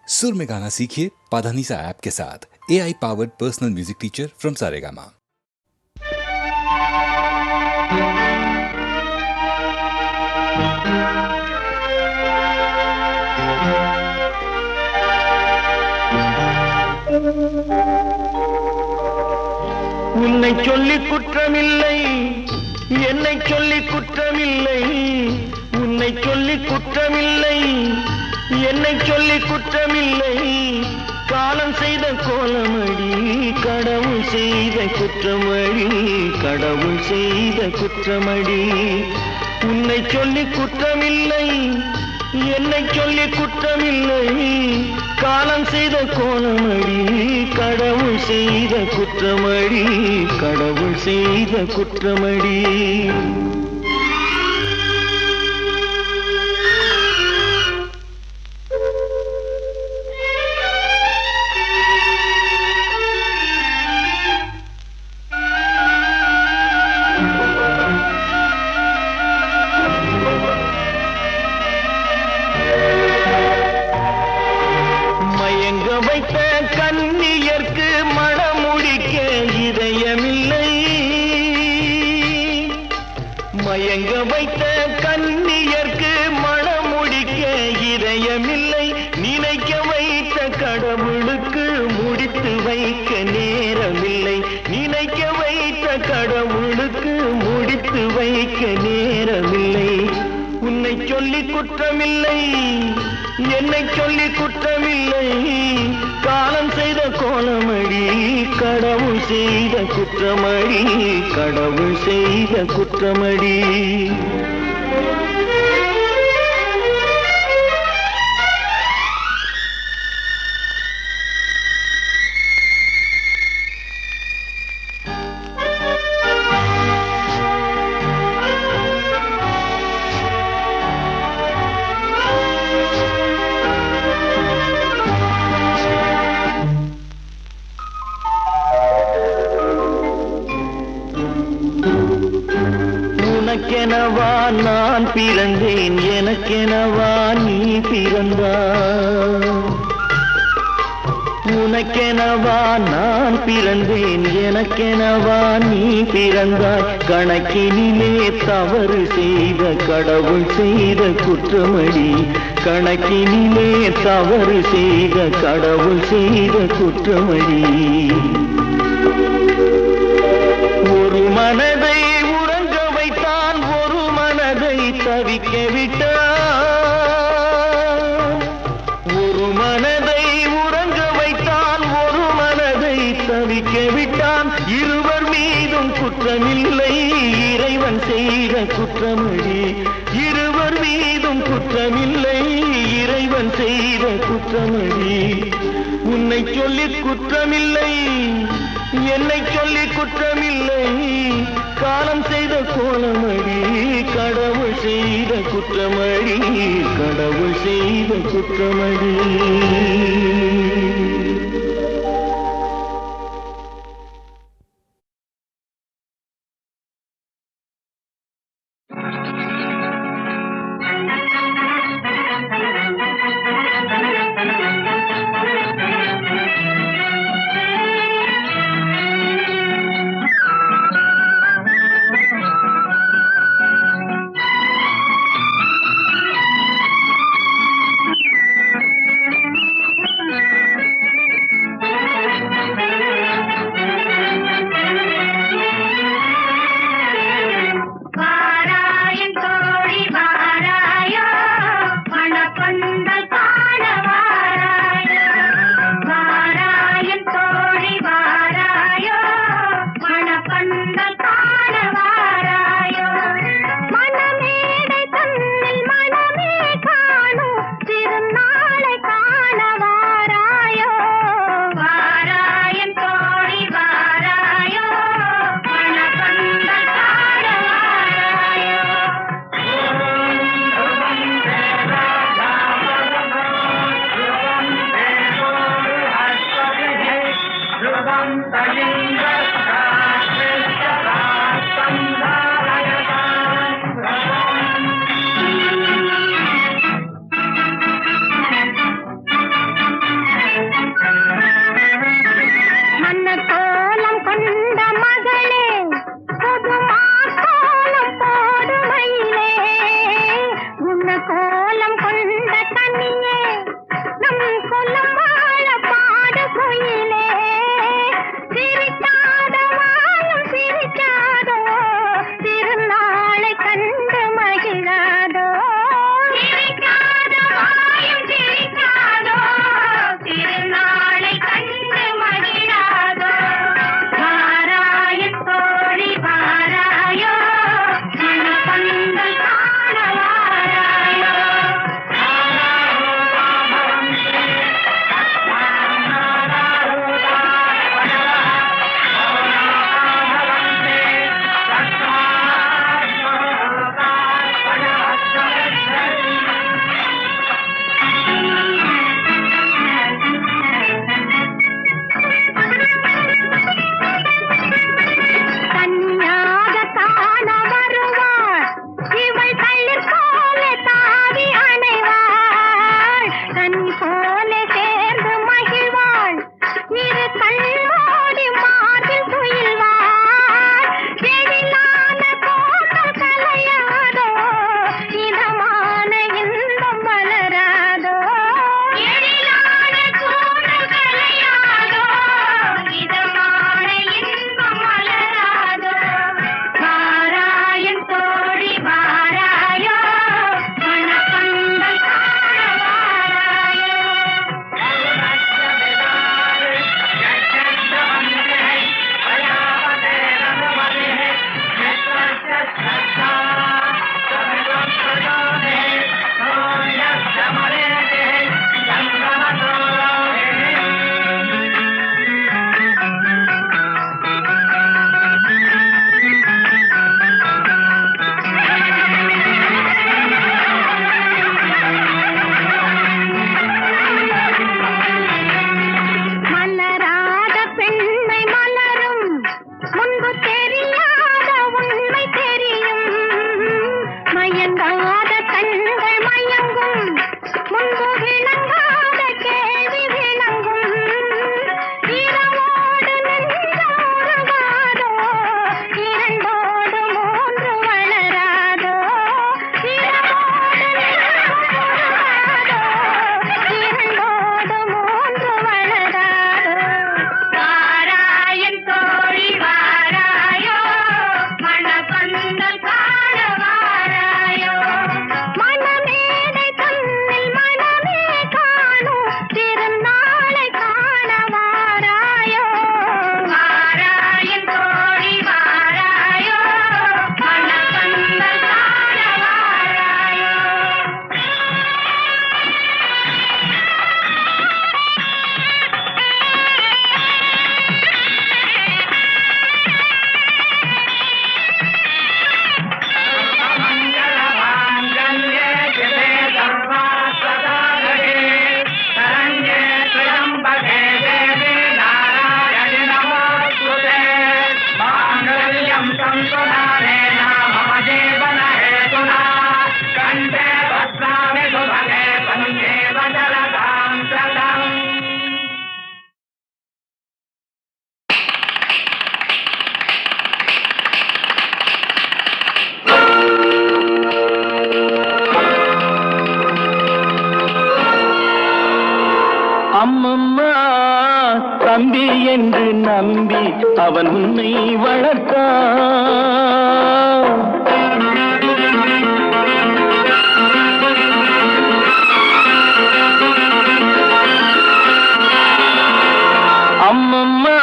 सुर में गाना सीखिए पाधानीसा ऐप के साथ। AI powered personal music teacher from Saregama. உன்னை சொல்லி குற்றமில்லை, என்னை சொல்லி குற்றமில்லை. உன்னை சொல்லி குற்றமில்லை, என்னை சொல்லி குற்றமில்லை. காலம் செய்த கோலமடி, கடவுள் செய்த குற்றமடி, கடவுள் செய்த குற்றமடி. உன்னை சொல்லி குற்றமில்லை, என்னை சொல்லி குற்றமில்லை. காலம் செய்த கோலமடி, கடவுள் செய்த குற்றமடி, கடவுள் செய்த குற்றமடி. வைத்த கன்னியர்க்கு மணமுடிக்க இதயமில்லை, மயங்க வைத்த கன்னியர்க்கு மணமுடிக்க இதயமில்லை. நினைக்க வைத்த கடவுளுக்கு முடித்து வைக்க நேரமில்லை, நினைக்க வைத்த கடவுளுக்கு முடித்து வைக்க நேரமில்லை. உன்னை சொல்லி குற்றமில்லை, என்னை சொல்லி குற்றமில்லை. காலம் செய்த கோலமடி, கடவுள் செய்த குற்றமடி, கடவுள் செய்த குற்றமடி. உனக்கெனவா நான் பிறந்தேன், எனக்கெனவா நீ பிறந்தாய். உனக்கெனவா நான் பிறந்தேன், எனக்கெனவா நீ பிறந்தாய். கணக்கினிலே தவறு செய்த கடவுள் செய்த குற்றமடி, கணக்கினிலே தவறு செய்த கடவுள் செய்த குற்றமடி. ஒரு மனதை தவிக்க விட்டான், ஒரு மனதை உறங்க வைத்தான், ஒரு மனதை தவிக்க விட்டான். இருவர் மீதும் குற்றமில்லை, இறைவன் செய்த குற்றமடி. இருவர் மீதும் குற்றமில்லை, இறைவன் செய்த குற்றமடி. உன்னை சொல்லி குற்றமில்லை, என்னை சொல்லி குற்றமில்லை. காலம் செய்த கோலமடி, கடவுள் செய்த குற்றமடி, கடவுள் செய்த குற்றமடி. அம்மம்மா தம்பி என்று நம்பி அவன் உன்னை வளர்த்தான். அம்மம்மா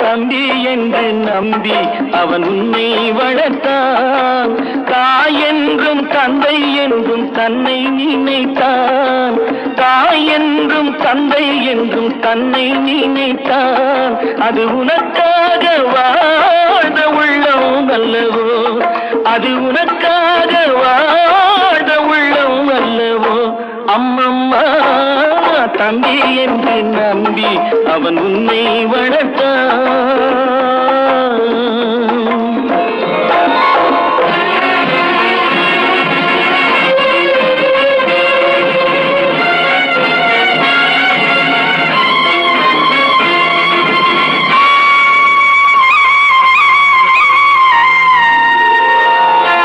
தம்பி என்று நம்பி அவன் உன்னை வளர்த்தான். தாய் என்றும் தந்தை என்றும் தன்னை நினைத்தான். தாய் என்றும் தந்தை என்றும் தன்னை நினைத்தான். அது உனக்காக வாழ்ந்த உள்ளம் அல்லவோ, அது உனக்காக வாழ்ந்த உள்ளம் அல்லவோ. அம்மம்மா தம்பி என்று நம்பி அவன் உன்னை வளர்த்தான்.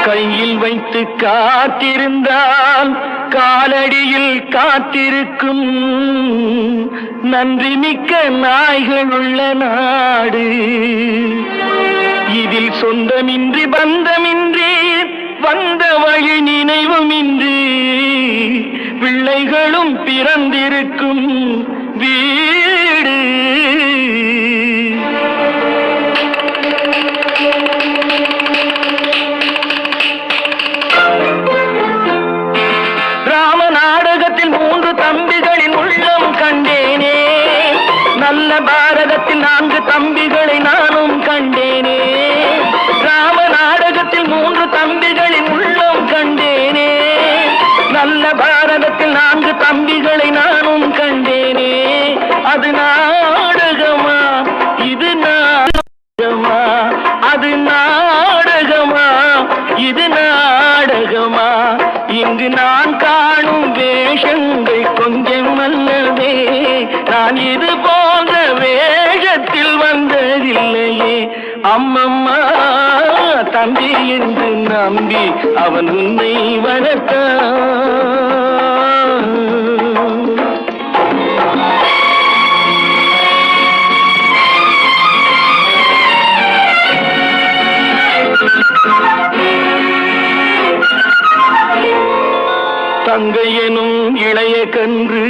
கையில் வைத்து காத்திருந்தால் காலடியில் காத்திருக்கும் நன்றி மிக்க நாய்கள் உள்ள நாடு. இதில் சொந்தமின்றி பந்தமின்றி வந்த வழி நினைவுமின்றி பிள்ளைகளும் பிறந்திருக்கும் வீடு. தம்பிகளின் உள்ளம் கண்டேனே, நல்ல பாரதத்தில் 4 தம்பிகளை நானும் கண்டேனே. ராம நாடகத்தில் 3 தம்பிகளின் உள்ளம் கண்டேனே, நல்ல பாரதத்தில் 4 தம்பிகளை நானும் கண்டேனே. அது நாடகமா இது நாடகமா, அது நாடகமா இது நாடகமா. இங்கு நான் காணும் வேஷங்கள் கொஞ்சம் நான் இது போன்ற வேகத்தில் வந்ததில்லையே அம்மம்மா தம்பி என்று நம்பி அவன் உன்னை வளர்த்தான். தங்கையனும் இளைய கன்று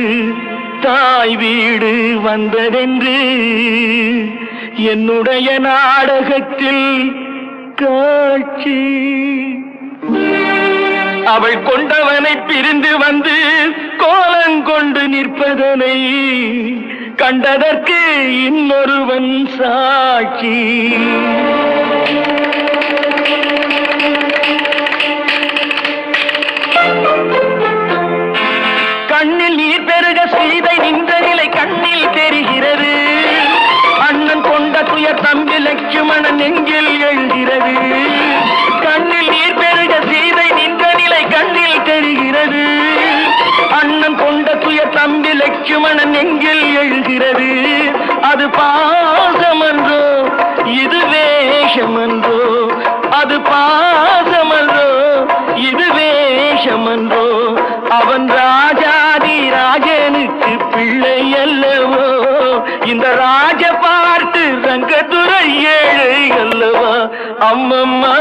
தாய் வீடு வந்ததென்று என்னுடைய நாடகத்தில் காட்சி. அவள் கொண்டவனை பிரிந்து வந்து கோலங்கொண்டு நிற்பதனை கண்டதற்கு இன்னொருவன் சாட்சி. கண்ணில் நீர் பெருக சீதை நின்ற நிலை கண்ணில் தெரிகிறது. அண்ணன் கொண்ட துயர் தம்பி லட்சுமணன் நெஞ்சில் எழுகிறது. கண்ணில் நீர் பெருக சீதை நின்ற நிலை கண்ணில் தெரிகிறது. அண்ணன் கொண்ட துயர் தம்பி லட்சுமணன் நெஞ்சில் எழுகிறது. அது பாசமன்றோ இது வேஷமன்றோ, அது பாசமன்றோ இது வேஷமன்றோ, அவன் ராஜாதி ராஜனுக்கு பிள்ளை அல்லவோ, இந்த ராஜ பாட்டு ரங்கத்துறை ஏழை அல்லவா. அம்மம்மா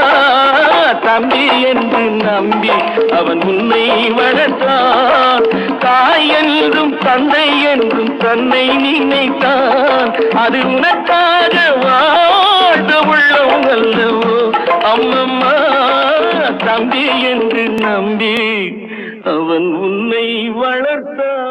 தம்பி என்று நம்பி அவன் உன்னை வளர்த்தான். தாய் என்றும் தந்தை என்றும் தன்னை நினைத்தான். அது உனக்காக வாழ்ந்த உள்ளம் அல்லவோ அம்மம்மா தம்பி என்று நம்பி அவன் உன்னை வளர்த்தான்.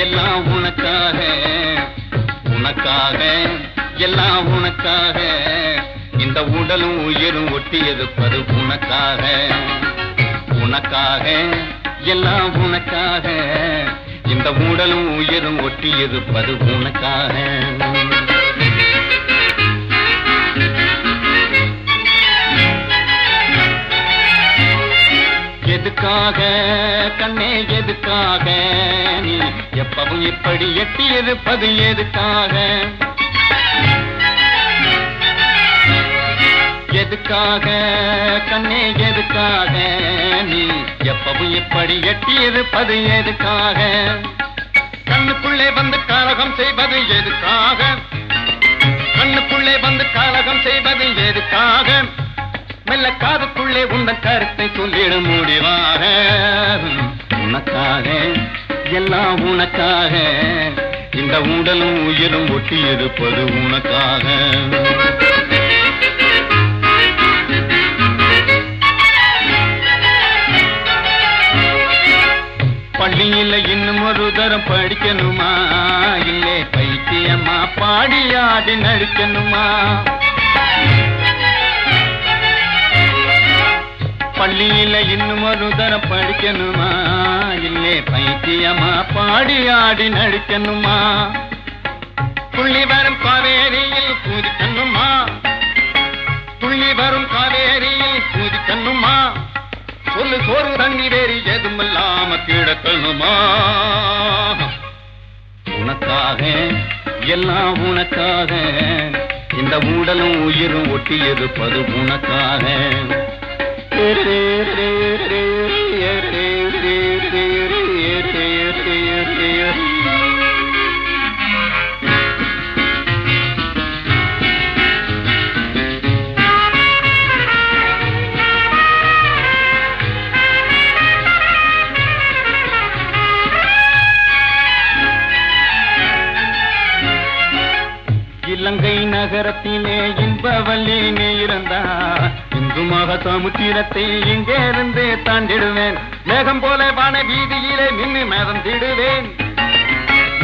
எல்லாம் உனக்காக, உனக்காக எல்லாம் உனக்காக, இந்த உடலும் உயிரும் ஒட்டியதுப்பது உனக்காக, உனக்காக எல்லாம் உனக்காக, இந்த உடலும் உயிரும் ஒட்டியதுப்பது உனக்காக. எதுக்காக கண்ணே எதுக்காக நீ எப்பவும் இப்படி எட்டி இருப்பது எதுக்காக, எதுக்காக கண்ணே எதுக்காக நீ எப்பவும் இப்படி எட்டி இருப்பது எதுக்காக, கண்ணுக்குள்ளே வந்து கலகம் செய்வது எதுக்காக, கண்ணுக்குள்ளே வந்து கலகம் செய்வது எதுக்காக, மெல்ல காதுக்குள்ளே உந்தன் கருத்தை சொல்லிட முடிவாக. உனக்காக எல்லாம் உனக்காக, இந்த உடலும் உயிரும் ஒட்டி இருப்பது உனக்காக. பள்ளியில் இன்னும் ஒரு தரம் படிக்கணுமா, இல்லே பைத்தியம்மா பாடியாடி நடிக்கணுமா, பள்ளியில இன்னும் ஒரு தரம் படிக்கணுமா, இல்லே பைத்தியமா பாடி ஆடி நடிக்கணுமா, துள்ளி வரும் காவேரியில் பூதிக்கணுமா, துள்ளி வரும் காவேரியில் பூதிக்கணுமா, சொல்லு சோறு தண்ணி வேறி எதுமில்லாம கிடக்கணுமா. உனக்காக எல்லாம் உனக்காக, இந்த உடலும் உயிரும் ஒட்டி இருப்பது உனக்காக. இலங்கை நகரத்திலே இன்பவல்லி நீ இருந்தா இந்து மக சமுத்திரத்தை இங்கே இருந்து தாண்டிடுவேன். மேகம் போல வான வீதியிலே நின்று மேதம் திடுவேன்.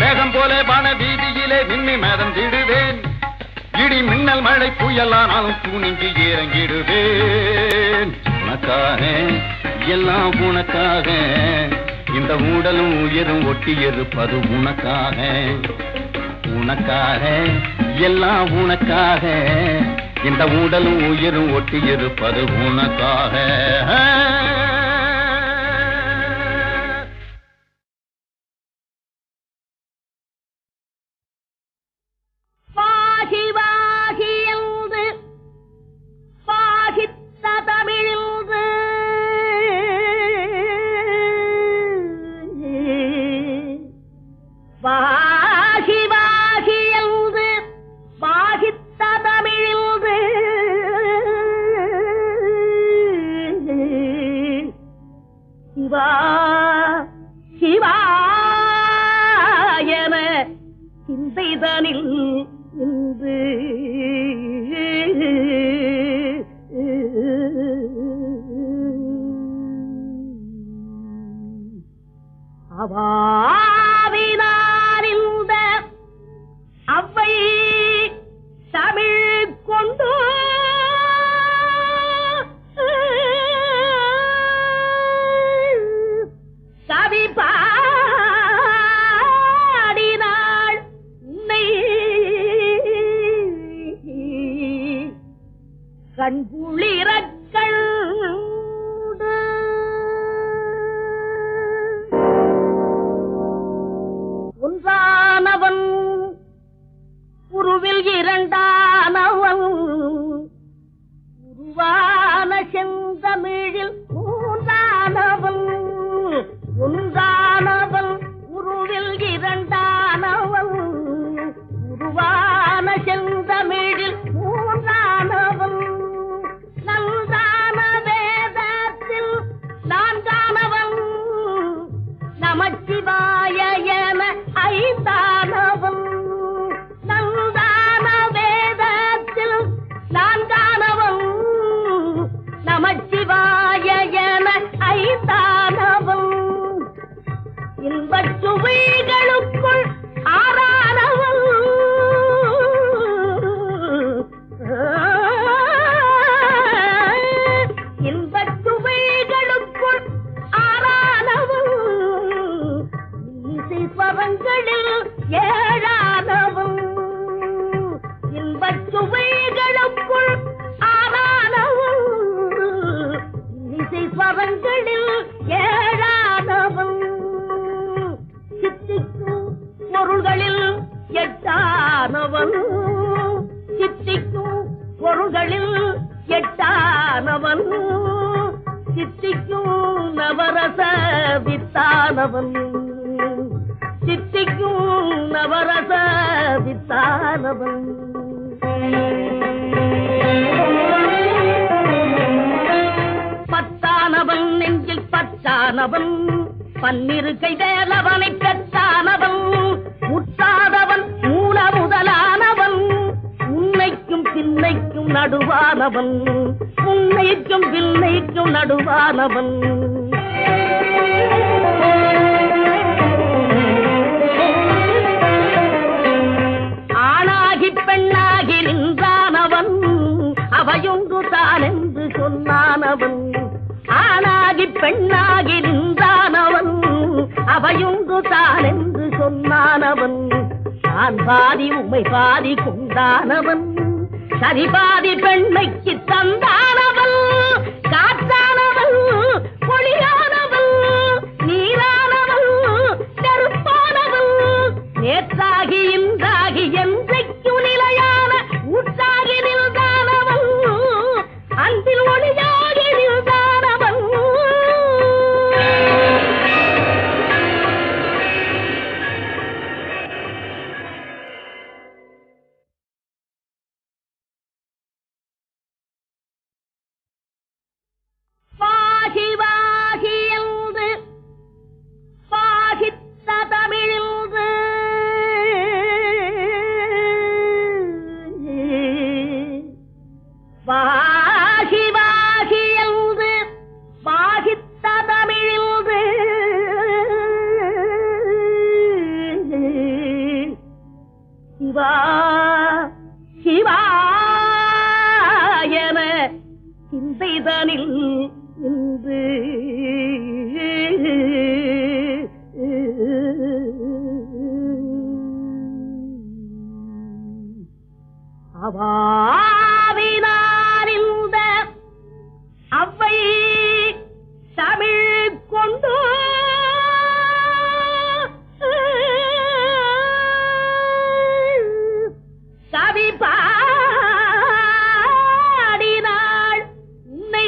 மேகம் போல வான வீதியிலே நின்று மேதம் திடுவேன். இடி மின்னல் மழை புயலானாலும் துணிஞ்சு இறங்கிடுவேன். உனக்காக எல்லாம் உனக்காக இந்த ஊடலும் உயிரும் ஒட்டி இருப்பது உனக்காக. உனக்காக எல்லாம் உனக்காக இந்த ஊடலும் உயிரும் ஒட்டி இருப்பது உனக்காக. வாகி வாகி என்று வாகித்த தமிழில்து சிவா சிவா என சிந்தைதனில் இன்று அவாவினார் இந்த அவ்வை தமிழ் கொண்டு கவி பாடினாள் உன்னை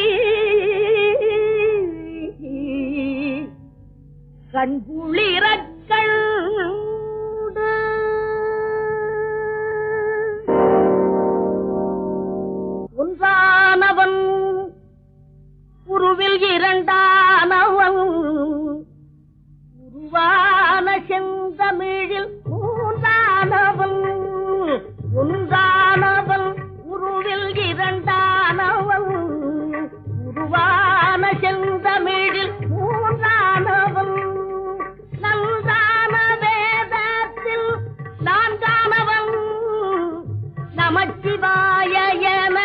கண்குளிரக்கள் ஒன்றானவன் உருவில் இரண்டானவன் உருவான செந்தமிழில் மூன்றானவன் ஒன்றானவன் உருவில் இரண்டானவன் உருவான செந்தமிழில் மூன்றானவன் நன்றான வேதத்தில் நான்கானவன் நமச்சிவாய என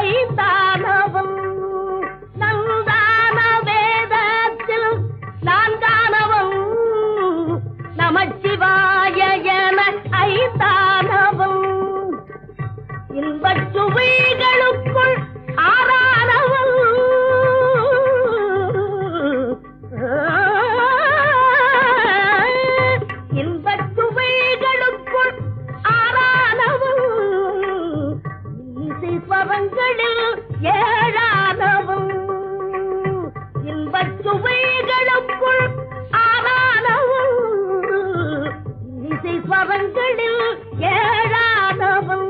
ஐந்தானவன் நன்றான வேதத்தில் நான்கானவன் நமச்சிவாய என ஐந்தானவன் இன்பச் சுவைகளுக்குள் ஆறானவன் இன்பச் சுவைகளுக்குள் ஆறானவன் இசைஸ்வரங்களில் ஏழானவன் இன்பச் சுவைகளுக்குள் ஆறானவன் இசைஸ்வரங்களில் ஏழானவன்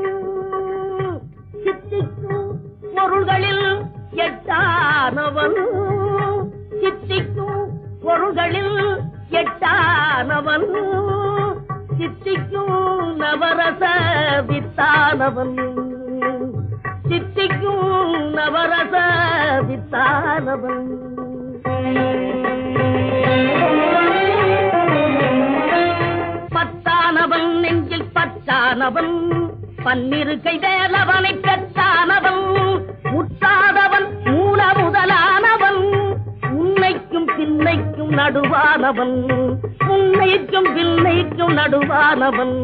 சித்திக்கும் பொருள்களில் எட்டானவன் சித்திக்கும் பொருள்களில் எட்டானவன் சித்திக்கும் நவரச வித்தானவன் சித்திக்கும் நவரச வித்தானவன் பத்தானவன் நெஞ்சில் பச்சானவன் பன்னிரு கை வேலவனை பெற்றானவன் முற்றாதவன் மூல முதலானவன் உன்னைக்கும் பின்னைக்கும் நடுவானவன் உன்னைக்கும் பின்னைக்கும் நடுவானவன்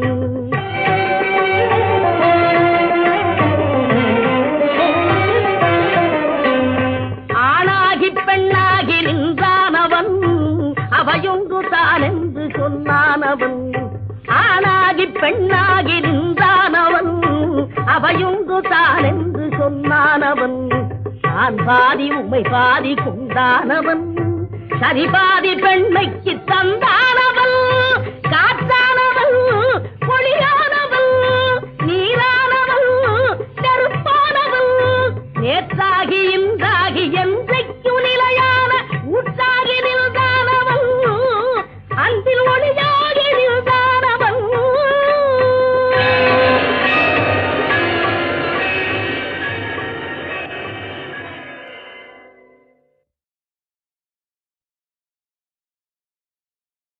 ஆணாகி பெண்ணாகி நின்றானவன் அவையொன்று தான் என்று சொன்னானவன் ஆணாகி பெண்ணாகி நின்றானவன் அவையொன்று தான் என்று சொன்னானவன் நான் பாதி உம்மை பாதி கொண்டானவன் சரி பாதி பெண்மைக்கு தந்தானவன் காற்றானவன் பொழியா